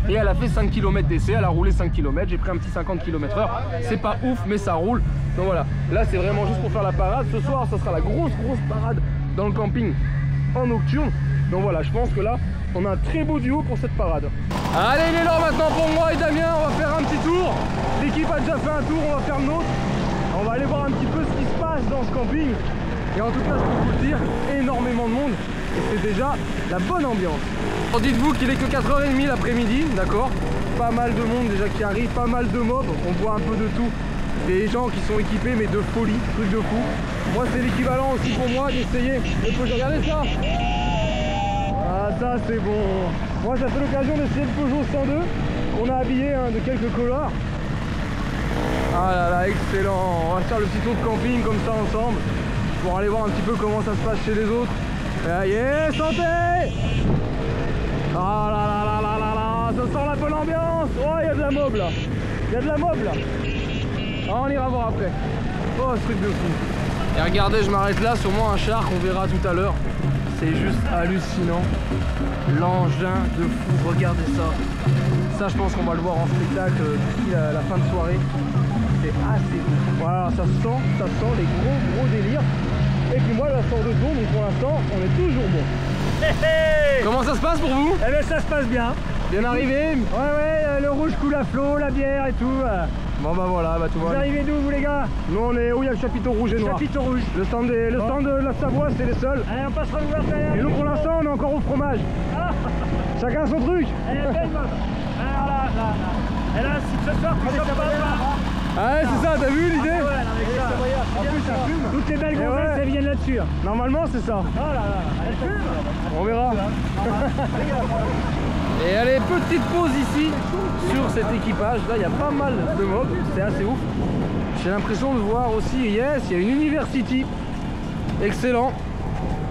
Et elle a fait 5 km d'essai, elle a roulé 5 km, j'ai pris un petit 50 km/h. C'est pas ouf, mais ça roule. Donc voilà, là c'est vraiment juste pour faire la parade. Ce soir, ça sera la grosse parade dans le camping en nocturne. Donc voilà, je pense que là, on a un très beau duo pour cette parade. Allez, il est l'heure maintenant pour moi et Damien, on va faire un petit tour. L'équipe a déjà fait un tour, on va faire le nôtre. On va aller voir un petit peu ce qui se passe dans ce camping. Et en tout cas, je peux vous le dire, énormément de monde. Et c'est déjà la bonne ambiance. Alors dites-vous qu'il est que 4h30 l'après-midi, d'accord. Pas mal de monde déjà qui arrive, pas mal de mobs, on voit un peu de tout des gens qui sont équipés mais de folie, truc de fou. Moi c'est l'équivalent aussi pour moi d'essayer. Regardez ça. Ah ça c'est bon. Moi ça fait l'occasion d'essayer le Peugeot 102 qu'on a habillé hein, de quelques couleurs. Ah là là, excellent. On va faire le petit tour de camping comme ça ensemble pour aller voir un petit peu comment ça se passe chez les autres. Yeah, santé. Ah là là là là là là, ça sent la bonne ambiance. Oh, il y a de la mob là. Il y a de la mob là. Ah, on ira voir après. Oh, ce truc de fou. Et regardez, je m'arrête là, sûrement un char qu'on verra tout à l'heure. C'est juste hallucinant. L'engin de fou, regardez ça. Ça, je pense qu'on va le voir en spectacle d'ici la fin de soirée. C'est assez ouf. Voilà, ça sent les gros délires. Et puis moi, la 102 tours, donc pour l'instant, on est toujours bon. Comment ça se passe pour vous? Eh bien, ça se passe bien. Bien arrivé? Ouais, le rouge coule à flot, la bière et tout. Bon bah voilà, bah tout va. Vous arrivez d'où vous les gars? Nous on est où il y a le chapiteau rouge et noir. Chapiteau rouge. Le stand de la Savoie, c'est les seuls. Allez, on passera vous voir derrière. Et nous pour l'instant, on est encore au fromage. Ah. Chacun son truc. Allez, belle meuf. Alors là. Et là, si ce soir, tu chopes pas. Ah ouais, c'est ça, t'as vu l'idée? Ah ouais, en plus, ça fume. Toutes les belles gonzesses, elles viennent là-dessus. Normalement, c'est ça. Oh là là, elles fument. On verra. Et allez, petite pause ici sur cet équipage. Là, il y a pas mal de mobs, c'est assez ouf. J'ai l'impression de voir aussi, yes, il y a une University. Excellent.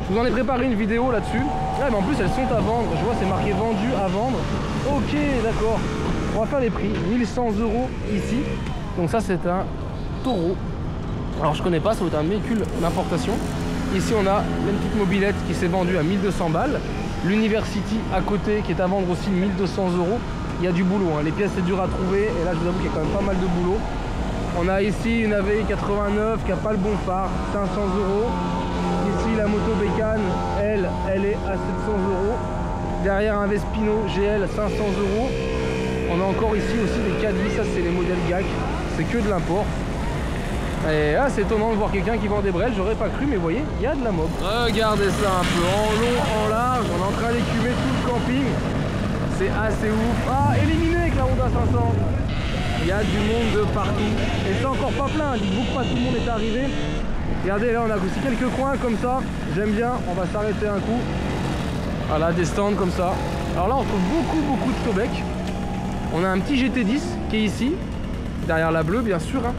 Je vous en ai préparé une vidéo là-dessus. Ah, mais en plus, elles sont à vendre. Je vois, c'est marqué vendu à vendre. Ok, d'accord. On va faire les prix. 1100 € ici. Donc ça, c'est un Taureau. Alors, je connais pas, ça doit être un véhicule d'importation. Ici, on a une petite mobilette qui s'est vendue à 1200 balles. L'University à côté qui est à vendre aussi 1200 €. Il y a du boulot, hein. Les pièces c'est dur à trouver et là je vous avoue qu'il y a quand même pas mal de boulot. On a ici une AVI 89 qui n'a pas le bon phare, 500 €. Ici la moto Bécane, elle est à 700 €. Derrière un Vespino GL 500 €. On a encore ici aussi des Caddy, ça c'est les modèles GAC, c'est que de l'import. Et là c'est étonnant de voir quelqu'un qui vend des brels, j'aurais pas cru, mais vous voyez, il y a de la mob. Regardez ça un peu, en long, en large, on est en train d'écumer tout le camping. C'est assez ouf. Ah, éliminé avec la Honda 500. Il y a du monde de partout. Et c'est encore pas plein, dites-vous que pas tout le monde est arrivé. Regardez, là on a aussi quelques coins comme ça, j'aime bien, on va s'arrêter un coup. Voilà, des stands comme ça. Alors là on trouve beaucoup de Tobec. On a un petit GT10 qui est ici, derrière la bleue bien sûr, hein.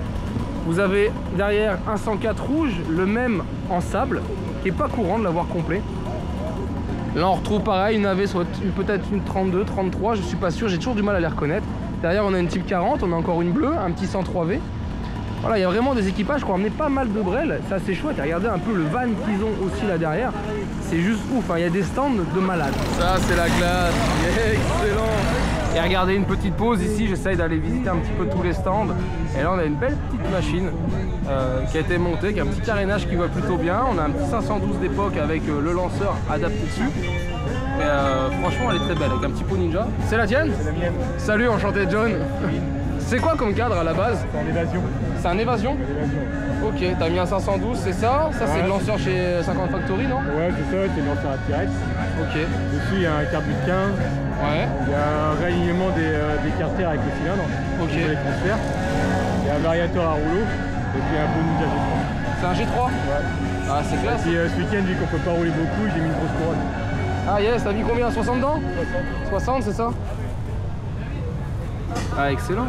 Vous avez derrière un 104 rouge, le même en sable, qui est pas courant de l'avoir complet. Là on retrouve pareil une AV, soit peut-être une 32, 33, je suis pas sûr, j'ai toujours du mal à les reconnaître. Derrière on a une Type 40, on a encore une bleue, un petit 103V. Voilà, il y a vraiment des équipages qui ont amené pas mal de brels, c'est assez chouette. Et regardez un peu le van qu'ils ont aussi là derrière, c'est juste ouf, hein. Il y a des stands de malades. Ça c'est la classe, excellent. Et regardez une petite pause ici, j'essaye d'aller visiter un petit peu tous les stands. Et là on a une belle petite machine qui a été montée, qui a un petit carénage qui va plutôt bien. On a un petit 512 d'époque avec le lanceur adapté dessus. Et franchement elle est très belle, avec un petit pot ninja. C'est la tienne? C'est la mienne. Salut, enchanté John. C'est quoi comme cadre à la base? C'est en évasion. C'est un évasion? Ok, t'as mis un 512, c'est ça? Ça c'est le lanceur chez 50 Factory, non? Ouais, c'est ça, c'est le lanceur à T-Rex. Ok. Dessus il y a un carbut 15. Ouais. Il y a un réalignement des carters avec le cylindre. Ok. Pour les transferts. Il y a un variateur à rouleau. Et puis un pot Ninja G3. C'est un G3? Ouais. Ah c'est classe. Et ce week-end, vu qu'on peut pas rouler beaucoup, j'ai mis une grosse couronne. Ah yes, t'as mis combien? 60 dents? 60, c'est ça? Ah excellent.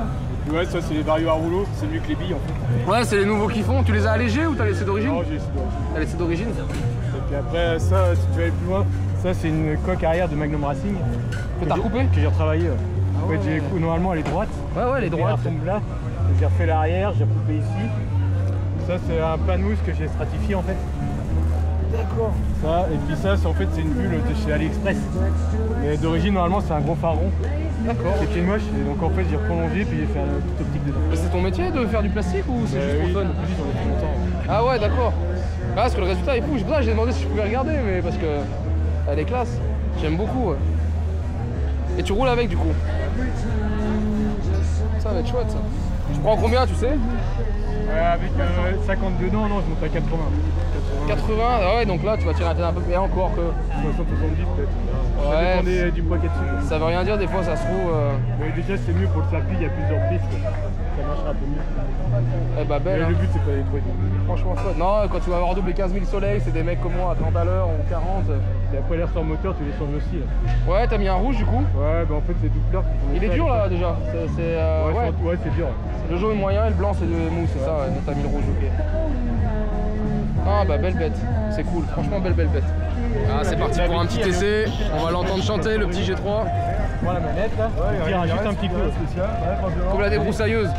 Ouais, ça c'est les varios à rouleau, c'est mieux que les billes en fait. Ouais, c'est les nouveaux qui font. Tu les as allégés ou t'as laissé d'origine? Non, j'ai laissé d'origine. T'as laissé d'origine? Et puis après, ça, si tu veux aller plus loin, ça c'est une coque arrière de Magnum Racing. Que t'as recoupé? Que j'ai retravaillé. Ah en fait, ouais. normalement elle est droite. Ouais, elle est droite. Elle retombe là. J'ai refait l'arrière, j'ai recoupé ici. Ça c'est un pain de mousse que j'ai stratifié en fait. D'accord. Ça, et puis ça, en fait c'est une bulle de chez AliExpress. Mais d'origine, normalement c'est un gros phare rond. D'accord. C'est pied moche, et donc en fait j'ai prolongé puis j'ai fait un tout optique dedans. C'est ton métier de faire du plastique ou c'est juste pour le fun? Oui, j'en ai fait longtemps. Ah ouais, d'accord. Ah, parce que le résultat est fou. C'est pour ça que j'ai demandé si je pouvais regarder, mais parce que elle est classe. J'aime beaucoup. Ouais. Et tu roules avec du coup? Ça va être chouette ça. Tu prends combien, tu sais? Ouais, avec 52 dents, non, je monte à 80. 80, ah ouais, donc là tu vas tirer la tête un peu, et encore que. 60-70 peut-être. Ouais. Ça dépend du poids qu'il y a dessus. Ça veut rien dire, des fois ça se trouve. Mais déjà c'est mieux pour le circuit, il y a plusieurs pistes. ça marchera un peu mieux. Eh bah belle. Mais Hein. le but c'est pas les trouver. Franchement chouette. Non, quand tu vas avoir doublé 15 000 soleils, c'est des mecs comme moi à 30 à l'heure ou 40. Et après l'air sur moteur, tu les changes aussi là. Ouais, t'as mis un rouge du coup. Ouais, bah en fait c'est doubleur. Il est dur là déjà. Ouais, c'est dur. Le jaune moyen et le blanc c'est mou, c'est ça. Ouais. T'as mis le rouge, ok. Ah bah belle bête. C'est cool. Franchement belle bête. Ah, c'est parti pour un petit essai. On va l'entendre chanter, le petit G3. Prends la manette là. Ouais, il tire juste un petit coup. Comme la débroussailleuse.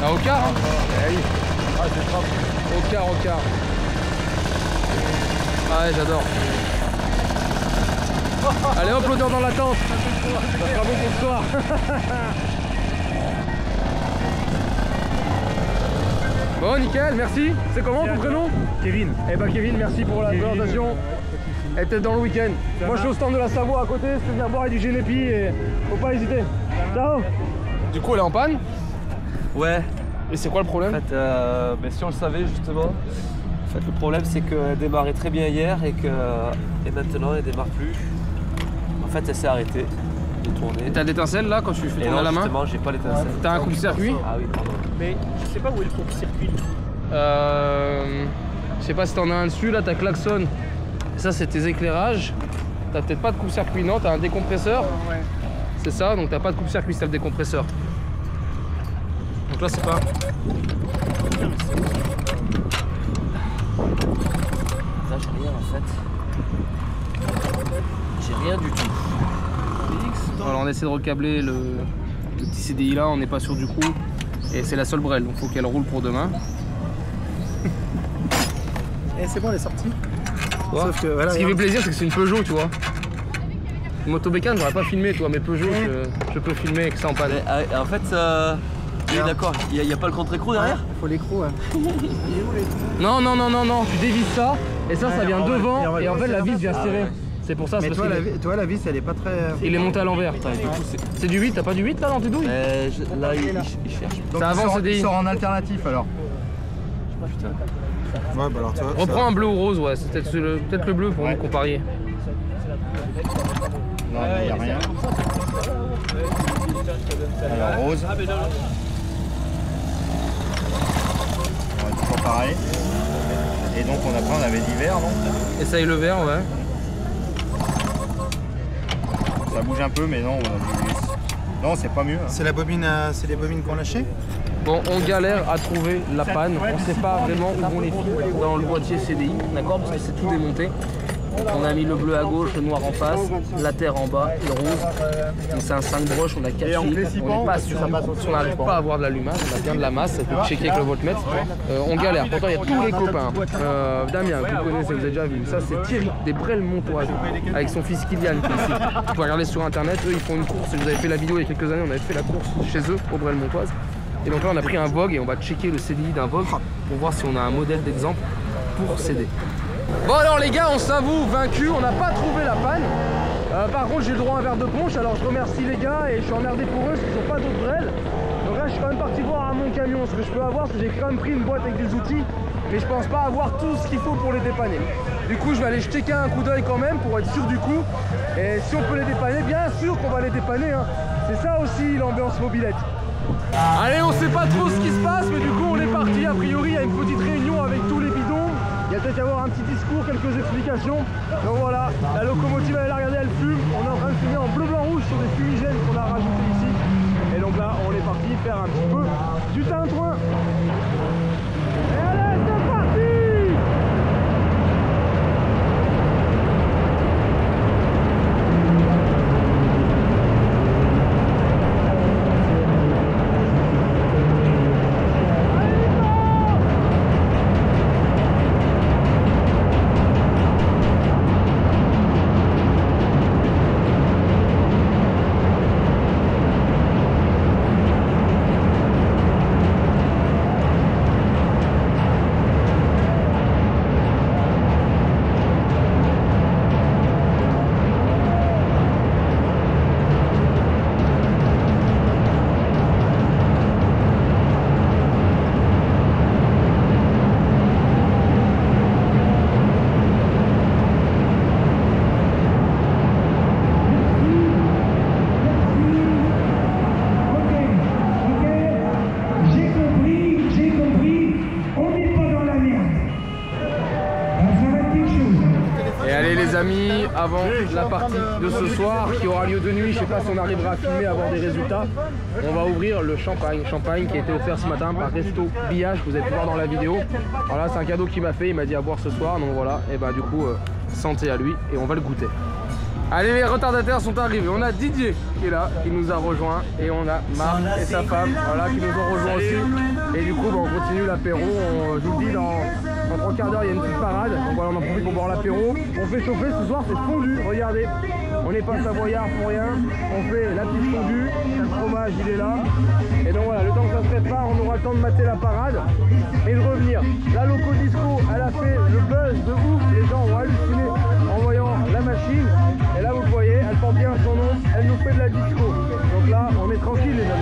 Ah, au quart, hein. Ah, c'est trop. Au quart. Ah ouais, j'adore. Allez hop, l'odeur dans la tente. Ça sera bon pour ce soir. Bon, nickel, merci. C'est comment ton prénom? Kevin. Eh bah Kevin, merci pour la présentation. Et peut-être dans le week-end. Moi je suis au stand de la Savoie à côté, je peux venir boire du Génépi et faut pas hésiter. Ciao. Du coup elle est en panne. Ouais. Et c'est quoi le problème? En fait, ben, si on le savait justement, en fait, le problème c'est qu'elle démarrait très bien hier et maintenant elle démarre plus. En fait, elle s'est arrêtée de tourner. Et t'as d'étincelles là quand tu fais Et tourner non, la main? justement, j'ai pas l'étincelle. T'as un coupe-circuit? Ah oui, pardon. Mais je sais pas où est le coupe-circuit. Je sais pas si t'en as un dessus, là t'as klaxon. Ça c'est tes éclairages. T'as peut-être pas de coupe-circuit, non? T'as un décompresseur? Ouais. C'est ça, donc t'as pas de coupe-circuit, c'est le décompresseur. Donc là c'est pas... Ça, j'ai rien en fait. J'ai rien du tout. Alors on essaie de recabler le petit CDI là, on n'est pas sûr du coup. Et c'est la seule brelle, donc faut qu'elle roule pour demain. Et c'est bon, elle est sortie. Sauf que, voilà, ce qui fait plaisir, c'est que c'est une Peugeot, tu vois. Une moto bécane, j'aurais pas filmé, toi, mais Peugeot, je peux filmer avec ça en panne. En fait, oui, d'accord, il n'y a pas le contre-écrou derrière? Faut l'écrou, hein. Non, tu dévisses ça, et ça vient devant, et en fait la vis vient serrer. C'est pour ça, Mais toi, la vis, elle est pas très. il est monté à l'envers. C'est du 8, t'as pas du 8 là dans tes douilles? Là, il cherche. Donc ça avance CDI. il sort en alternatif alors. Putain. Ouais, bah alors tu vois. Reprends un bleu ou rose, ouais, c'est peut-être le bleu pour nous comparer. Non, il n'y a rien. Alors rose. Ouais, toujours pareil. Et donc on avait d'hiver, non? Essaye le vert, ouais. Ça bouge un peu, mais non. Non, c'est pas mieux. Hein. C'est la bobine, c'est les bobines qu'on lâchait. Bon, on galère à trouver la panne. On sait pas vraiment où on les fout dans le boîtier CDI, d'accord? Parce que c'est tout démonté. Donc on a mis le bleu à gauche, le noir en face, la terre en bas et le rose. Donc c'est un 5 broches, on a 4 fils. On n'est pas sûr. Si on n'arrive pas à avoir de l'allumage, on a bien de la masse, ça peut checker avec le voltmètre. On galère. Pourtant il y a tous les copains. Damien, que vous connaissez, vous avez déjà vu. Ça c'est Thierry des Brelles Montoises avec son fils Kylian qui est ici. Vous pouvez regarder sur internet, eux ils font une course. Vous avez fait la vidéo il y a quelques années, on avait fait la course chez eux aux Brelles Montoises. Et donc là on a pris un Vogue et on va checker le CDI d'un Vogue pour voir si on a un modèle d'exemple pour CD. Bon alors les gars, on s'avoue vaincu, on n'a pas trouvé la panne. Par contre j'ai le droit à un verre de punch, alors je remercie les gars et je suis emmerdé pour eux parce qu'ils n'ont pas d'autres brels. Donc là je suis quand même parti voir à mon camion ce que je peux avoir, parce que j'ai quand même pris une boîte avec des outils, mais je pense pas avoir tout ce qu'il faut pour les dépanner. Du coup je vais aller jeter un coup d'œil quand même pour être sûr du coup. Et si on peut les dépanner, bien sûr qu'on va les dépanner, hein. C'est ça aussi l'ambiance mobilette. Allez, on sait pas trop ce qui se passe, mais du coup on est parti. A priori il y a une petite réunion avec tous les bidons. Il y a peut-être y avoir un petit discours, quelques explications. Donc voilà, la locomotive elle est là, regardez, elle fume. On est en train de fumer en bleu, blanc, rouge sur des fumigènes qu'on a rajoutés ici. Et donc là on est parti faire un petit peu du tintouin. Et allez, c'est parti! les amis, avant la partie de ce soir qui aura lieu de nuit, je sais pas si on arrivera à filmer, à avoir des résultats, on va ouvrir le champagne qui a été offert ce matin par Resto Billage, que vous avez pu voir dans la vidéo. Alors là c'est un cadeau qu'il m'a fait, il m'a dit à boire ce soir, donc voilà, et bah du coup santé à lui et on va le goûter. Allez, les retardataires sont arrivés, on a Didier qui est là, qui nous a rejoint, et on a Marc et sa femme, voilà, qui nous ont rejoint aussi. Et du coup, bah, on continue l'apéro, je vous le dis, dans 3 quarts d'heure, il y a une petite parade, donc voilà, on en profite pour boire l'apéro. On fait chauffer, ce soir c'est fondu, regardez, on n'est pas savoyard pour rien, on fait la petite fondue, le fromage il est là. Et donc voilà, le temps que ça se prépare, on aura le temps de mater la parade et de revenir. La Loco Disco, elle a fait le buzz de ouf, les gens ont halluciné en voyant la machine. Et là vous le voyez, elle porte bien son nom, elle nous fait de la disco. Donc là, on est tranquille les amis.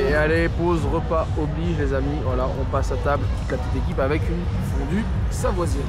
Et allez, pause repas oblige les amis, voilà, on passe à table, toute la petite équipe avec une fondue savoisienne.